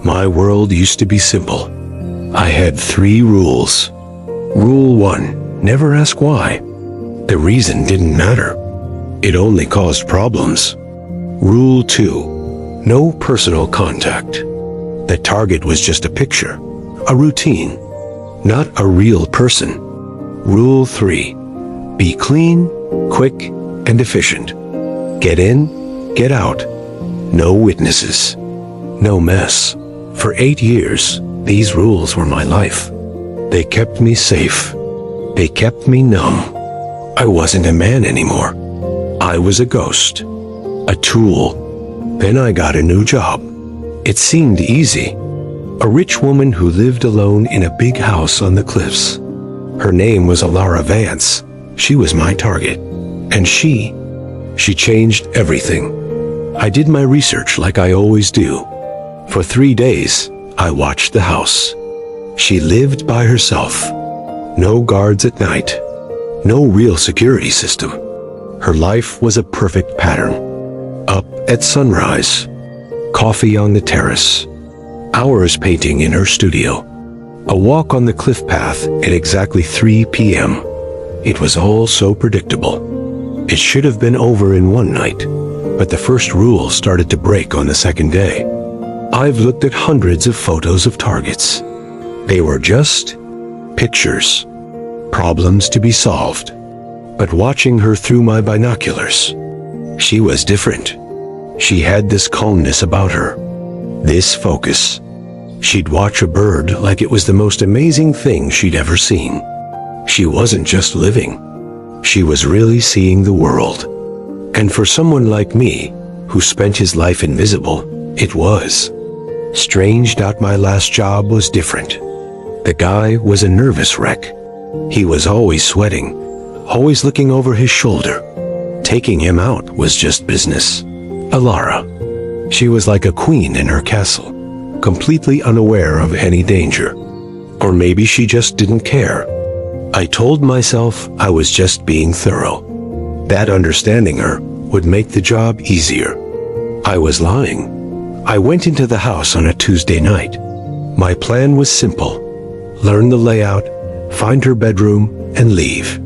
My world used to be simple. I had 3 rules. Rule 1, never ask why. The reason didn't matter. It only caused problems. Rule 2, no personal contact. The target was just a picture, a routine, not a real person. Rule 3, be clean, quick, and efficient. Get in, get out. No witnesses. No mess. For 8 years, these rules were my life. They kept me safe. They kept me numb. I wasn't a man anymore. I was a ghost. A tool. Then I got a new job. It seemed easy. A rich woman who lived alone in a big house on the cliffs. Her name was Elara Vance. She was my target. And she changed everything. I did my research like I always do. For 3 days, I watched the house. She lived by herself. No guards at night. No real security system. Her life was a perfect pattern. Up at sunrise. Coffee on the terrace. Hours painting in her studio. A walk on the cliff path at exactly 3 p.m. It was all so predictable. It should have been over in one night, but the first rule started to break on the second day. I've looked at hundreds of photos of targets. They were just pictures, problems to be solved. But watching her through my binoculars, she was different. She had this calmness about her, this focus. She'd watch a bird like it was the most amazing thing she'd ever seen. She wasn't just living. She was really seeing the world. And for someone like me, who spent his life invisible, it was. Strange. My last job was different. The guy was a nervous wreck. He was always sweating, always looking over his shoulder. Taking him out was just business. Elara. She was like a queen in her castle, completely unaware of any danger. Or maybe she just didn't care. I told myself I was just being thorough. That understanding her would make the job easier. I was lying. I went into the house on a Tuesday night. My plan was simple. Learn the layout, find her bedroom, and leave.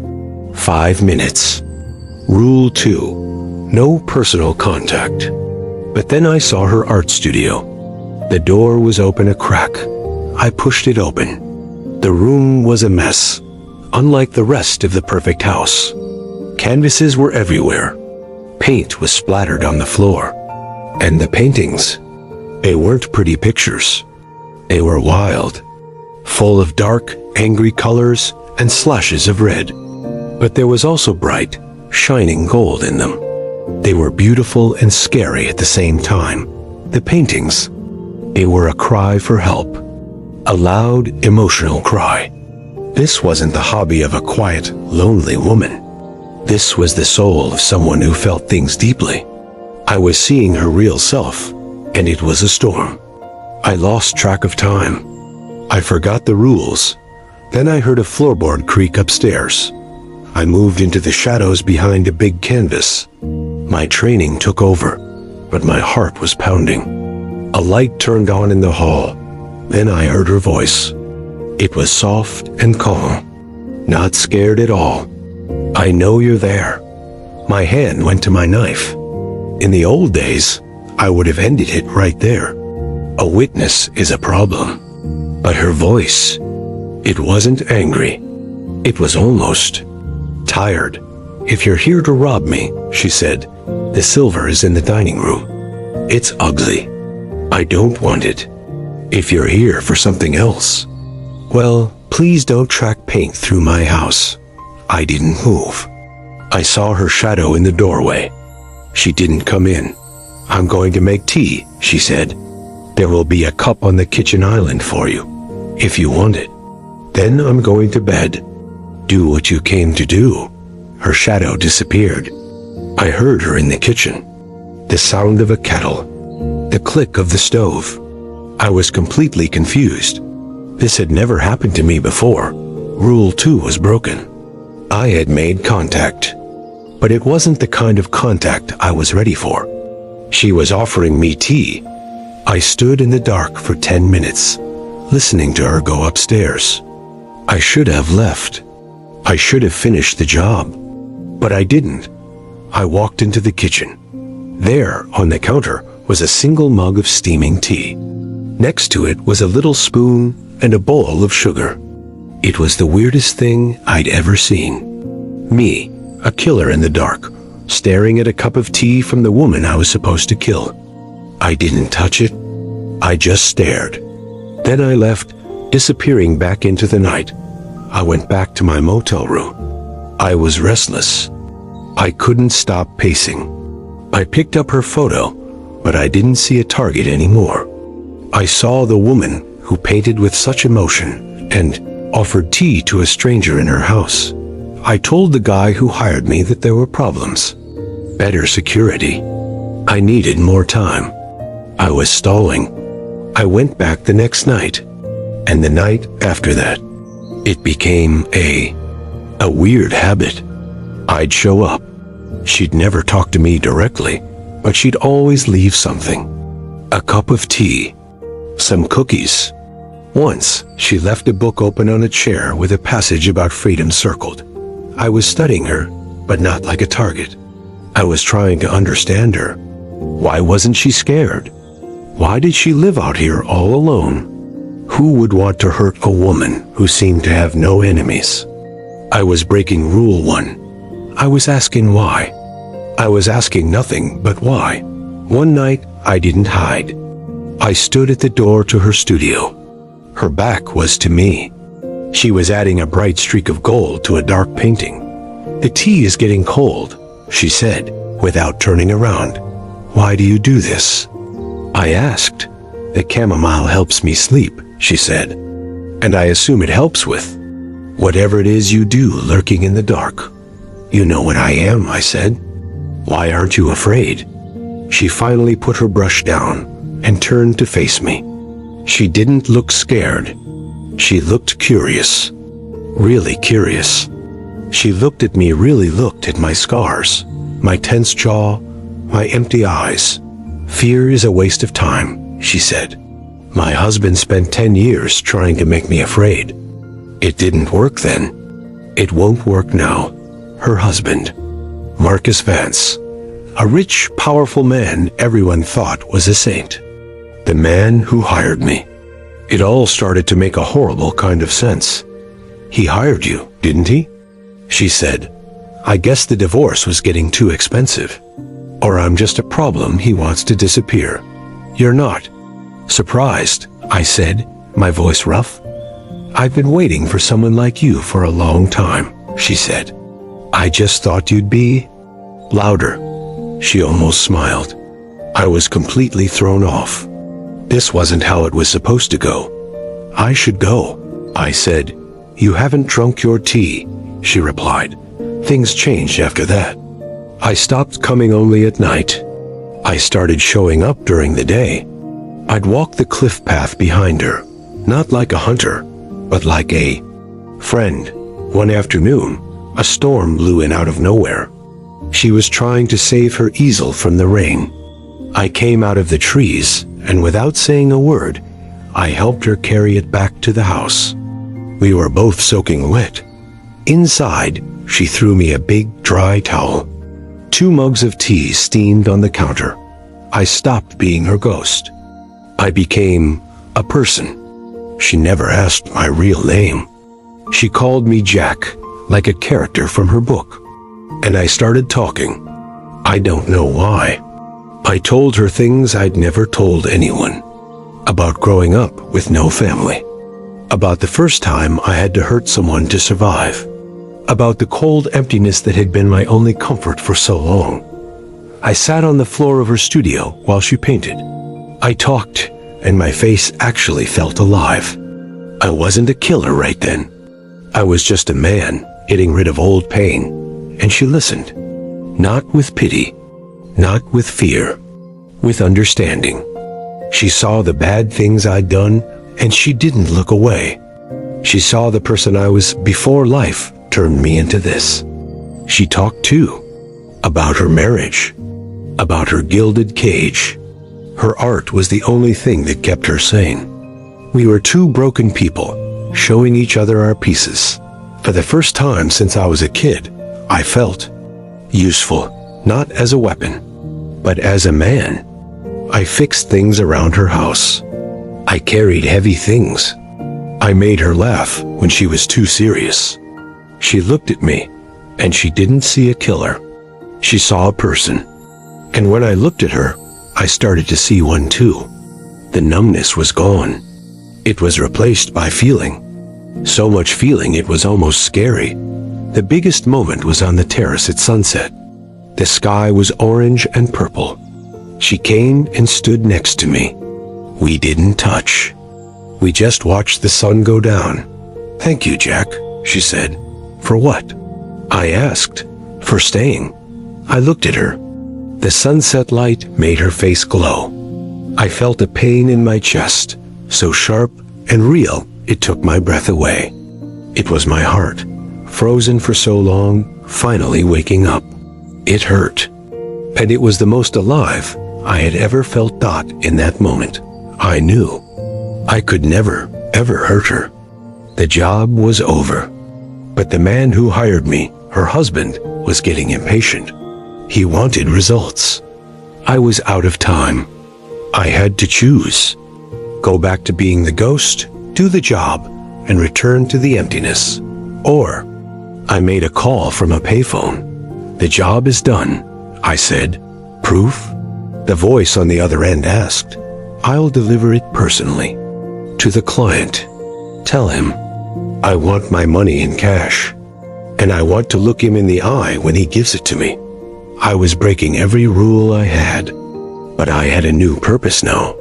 5 minutes. Rule 2, no personal contact. But then I saw her art studio. The door was open a crack. I pushed it open. The room was a mess, unlike the rest of the perfect house. Canvases were everywhere. Paint was splattered on the floor. And the paintings, they weren't pretty pictures. They were wild, full of dark, angry colors and slashes of red. But there was also bright, shining gold in them. They were beautiful and scary at the same time. The paintings, they were a cry for help. A loud, emotional cry. This wasn't the hobby of a quiet, lonely woman. This was the soul of someone who felt things deeply. I was seeing her real self, and it was a storm. I lost track of time. I forgot the rules. Then I heard a floorboard creak upstairs. I moved into the shadows behind a big canvas. My training took over, but my heart was pounding. A light turned on in the hall. Then I heard her voice. It was soft and calm, not scared at all. I know you're there. My hand went to my knife. In the old days, I would have ended it right there. A witness is a problem. But her voice, it wasn't angry. It was almost tired. If you're here to rob me, she said, the silver is in the dining room. It's ugly. I don't want it. If you're here for something else, well, please don't track paint through my house. I didn't move. I saw her shadow in the doorway. She didn't come in. I'm going to make tea, she said. There will be a cup on the kitchen island for you, if you want it. Then I'm going to bed. Do what you came to do. Her shadow disappeared. I heard her in the kitchen. The sound of a kettle. The click of the stove. I was completely confused. This had never happened to me before. Rule 2 was broken. I had made contact. But it wasn't the kind of contact I was ready for. She was offering me tea. I stood in the dark for 10 minutes, listening to her go upstairs. I should have left. I should have finished the job. But I didn't. I walked into the kitchen. There, on the counter, was a single mug of steaming tea. Next to it was a little spoon and a bowl of sugar. It was the weirdest thing I'd ever seen. Me, a killer in the dark, staring at a cup of tea from the woman I was supposed to kill. I didn't touch it. I just stared. Then I left, disappearing back into the night. I went back to my motel room. I was restless. I couldn't stop pacing. I picked up her photo, but I didn't see a target anymore. I saw the woman who painted with such emotion and offered tea to a stranger in her house. I told the guy who hired me that there were problems. Better security. I needed more time. I was stalling. I went back the next night, and the night after that. It became a weird habit. I'd show up. She'd never talk to me directly, but she'd always leave something. A cup of tea. Some cookies. Once, she left a book open on a chair with a passage about freedom circled. I was studying her, but not like a target. I was trying to understand her. Why wasn't she scared? Why did she live out here all alone? Who would want to hurt a woman who seemed to have no enemies? I was breaking Rule 1. I was asking why. I was asking nothing but why. One night, I didn't hide. I stood at the door to her studio. Her back was to me. She was adding a bright streak of gold to a dark painting. "The tea is getting cold," she said, without turning around. "Why do you do this?" I asked. "The chamomile helps me sleep," she said. "And I assume it helps with whatever it is you do lurking in the dark." "You know what I am," I said. "Why aren't you afraid?" She finally put her brush down and turned to face me. She didn't look scared. She looked curious. Really curious. She looked at me, really looked at my scars, my tense jaw, my empty eyes. "Fear is a waste of time," she said. "My husband spent 10 years trying to make me afraid. It didn't work then. It won't work now." Her husband, Marcus Vance, a rich, powerful man everyone thought was a saint. The man who hired me. It all started to make a horrible kind of sense. "He hired you, didn't he?" she said. "I guess the divorce was getting too expensive. Or I'm just a problem he wants to disappear." "You're not." "Surprised," I said, my voice rough. "I've been waiting for someone like you for a long time," she said. "I just thought you'd be louder." She almost smiled. I was completely thrown off. This wasn't how it was supposed to go. "I should go," I said. "You haven't drunk your tea," she replied. Things changed after that. I stopped coming only at night. I started showing up during the day. I'd walk the cliff path behind her, not like a hunter, but like a friend. One afternoon, a storm blew in out of nowhere. She was trying to save her easel from the rain. I came out of the trees, and without saying a word, I helped her carry it back to the house. We were both soaking wet. Inside, she threw me a big, dry towel. 2 mugs of tea steamed on the counter. I stopped being her ghost. I became a person. She never asked my real name. She called me Jack, like a character from her book. And I started talking. I don't know why. I told her things I'd never told anyone. About growing up with no family. About the first time I had to hurt someone to survive. About the cold emptiness that had been my only comfort for so long. I sat on the floor of her studio while she painted. I talked, and my face actually felt alive. I wasn't a killer right then. I was just a man getting rid of old pain, and she listened. Not with pity, not with fear, with understanding. She saw the bad things I'd done, and she didn't look away. She saw the person I was before life turned me into this. She talked too, about her marriage, about her gilded cage, Her art was the only thing that kept her sane. We were two broken people, showing each other our pieces. For the first time since I was a kid, I felt useful, not as a weapon, but as a man. I fixed things around her house. I carried heavy things. I made her laugh when she was too serious. She looked at me, and she didn't see a killer. She saw a person. And when I looked at her, I started to see one too. The numbness was gone. It was replaced by feeling. So much feeling it was almost scary. The biggest moment was on the terrace at sunset. The sky was orange and purple. She came and stood next to me. We didn't touch. We just watched the sun go down. "Thank you, Jack," she said. "For what?" I asked. "For staying." I looked at her. The sunset light made her face glow. I felt a pain in my chest, so sharp and real it took my breath away. It was my heart, frozen for so long, finally waking up. It hurt. And it was the most alive I had ever felt. In that moment, I knew I could never, ever hurt her. The job was over. But the man who hired me, her husband, was getting impatient. He wanted results. I was out of time. I had to choose. Go back to being the ghost, do the job, and return to the emptiness. Or, I made a call from a payphone. "The job is done," I said. "Proof?" The voice on the other end asked. "I'll deliver it personally. To the client. Tell him, I want my money in cash. And I want to look him in the eye when he gives it to me." I was breaking every rule I had. But I had a new purpose now.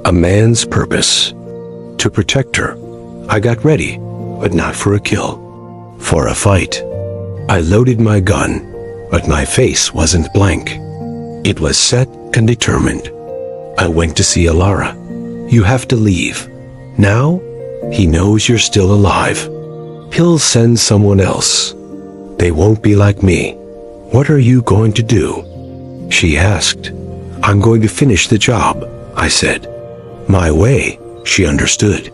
A man's purpose. To protect her. I got ready, but not for a kill. For a fight. I loaded my gun, but my face wasn't blank. It was set and determined. I went to see Elara. "You have to leave. Now, he knows you're still alive. He'll send someone else. They won't be like me. What are you going to do?" She asked. "I'm going to finish the job," I said. My way, she understood.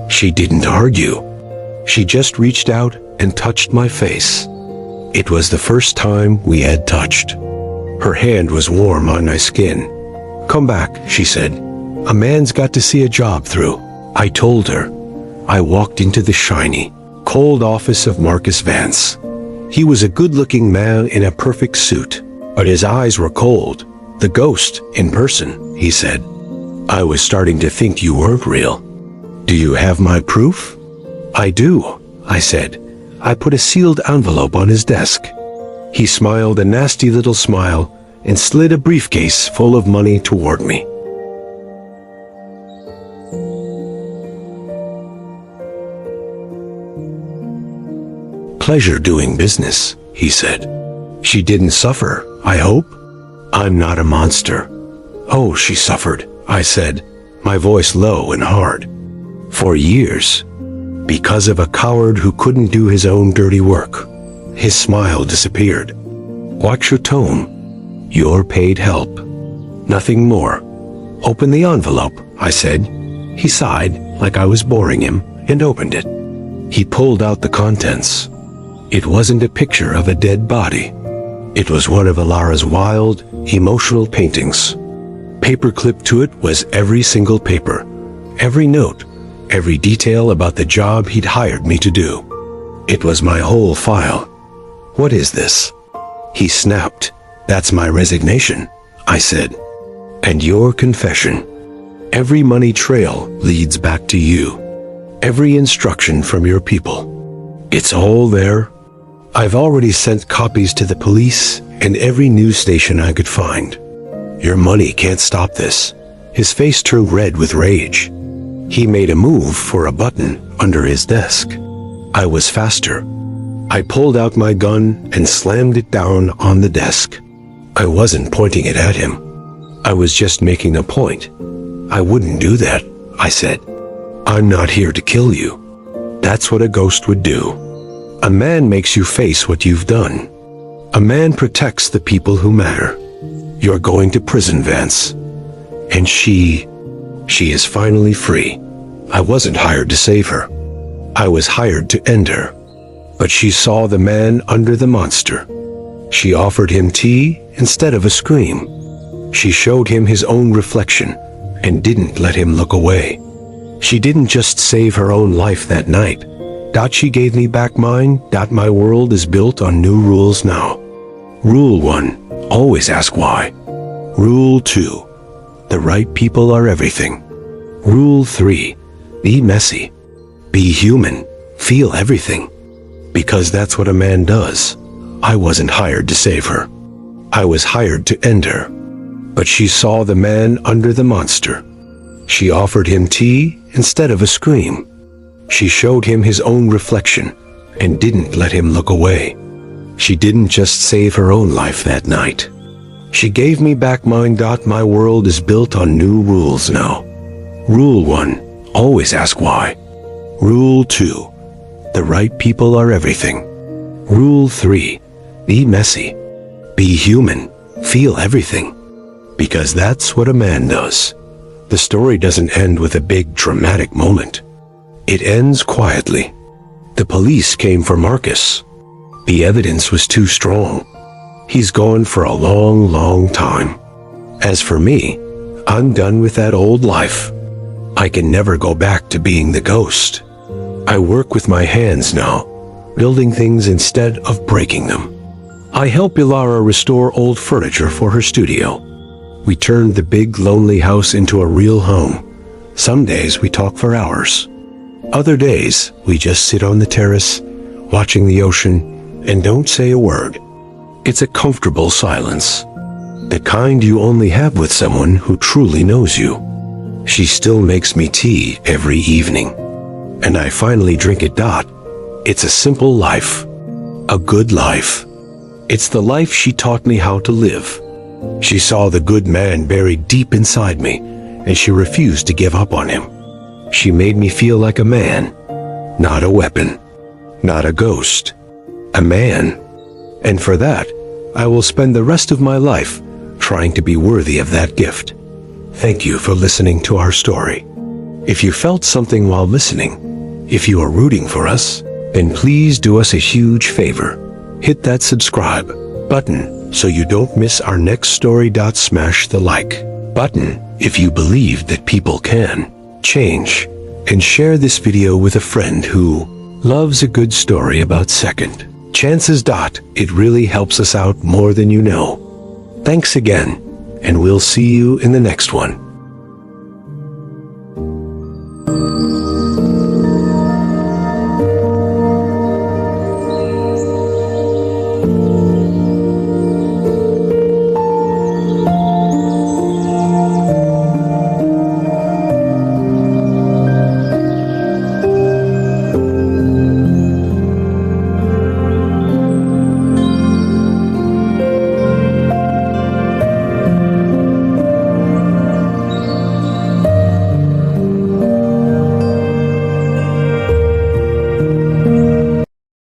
She didn't argue. She just reached out and touched my face. It was the first time we had touched. Her hand was warm on my skin. "Come back," she said. "A man's got to see a job through." I told her. I walked into the shiny, cold office of Marcus Vance. He was a good-looking man in a perfect suit, but his eyes were cold. "The ghost, in person," he said. "I was starting to think you weren't real. Do you have my proof?" "I do," I said. I put a sealed envelope on his desk. He smiled a nasty little smile and slid a briefcase full of money toward me. "Pleasure doing business," he said. "She didn't suffer, I hope?" "I'm not a monster." "Oh, she suffered," I said, my voice low and hard. "For years. Because of a coward who couldn't do his own dirty work." His smile disappeared. "Watch your tone. You're paid help. Nothing more. Open the envelope," I said. He sighed, like I was boring him, and opened it. He pulled out the contents. It wasn't a picture of a dead body. It was one of Elara's wild, emotional paintings. Paperclipped to it was every single paper, every note, every detail about the job he'd hired me to do. It was my whole file. "What is this?" He snapped. "That's my resignation," I said. "And your confession. Every money trail leads back to you. Every instruction from your people. It's all there. I've already sent copies to the police and every news station I could find. Your money can't stop this." His face turned red with rage. He made a move for a button under his desk. I was faster. I pulled out my gun and slammed it down on the desk. I wasn't pointing it at him. I was just making a point. "I wouldn't do that," I said. "I'm not here to kill you. That's what a ghost would do. A man makes you face what you've done. A man protects the people who matter. You're going to prison, Vance. And she is finally free. I wasn't hired to save her. I was hired to end her. But she saw the man under the monster. She offered him tea instead of a scream. She showed him his own reflection and didn't let him look away. She didn't just save her own life that night. She gave me back mine. My world is built on new rules now. Rule 1, always ask why. Rule 2, the right people are everything. Rule 3, be messy. Be human. Feel everything. Because that's what a man does. I wasn't hired to save her. I was hired to end her. But she saw the man under the monster. She offered him tea instead of a scream. She showed him his own reflection and didn't let him look away. She didn't just save her own life that night. She gave me back mine. My world is built on new rules now. Rule 1, always ask why. Rule 2, the right people are everything. Rule 3, be messy. Be human. Feel everything. Because that's what a man does. The story doesn't end with a big dramatic moment. It ends quietly. The police came for Marcus. The evidence was too strong. He's gone for a long, long time. As for me, I'm done with that old life. I can never go back to being the ghost. I work with my hands now, building things instead of breaking them. I help Elara restore old furniture for her studio. We turned the big, lonely house into a real home. Some days we talk for hours. Other days, we just sit on the terrace, watching the ocean, and don't say a word. It's a comfortable silence. The kind you only have with someone who truly knows you. She still makes me tea every evening. And I finally drink it. It's a simple life. A good life. It's the life she taught me how to live. She saw the good man buried deep inside me, and she refused to give up on him. She made me feel like a man, not a weapon, not a ghost, a man. And for that, I will spend the rest of my life trying to be worthy of that gift. Thank you for listening to our story. If you felt something while listening, if you are rooting for us, then please do us a huge favor. Hit that subscribe button so you don't miss our next story. Smash the like button if you believe that people can change, and share this video with a friend who loves a good story about second chances. It really helps us out more than you know. Thanks again, and we'll see you in the next one.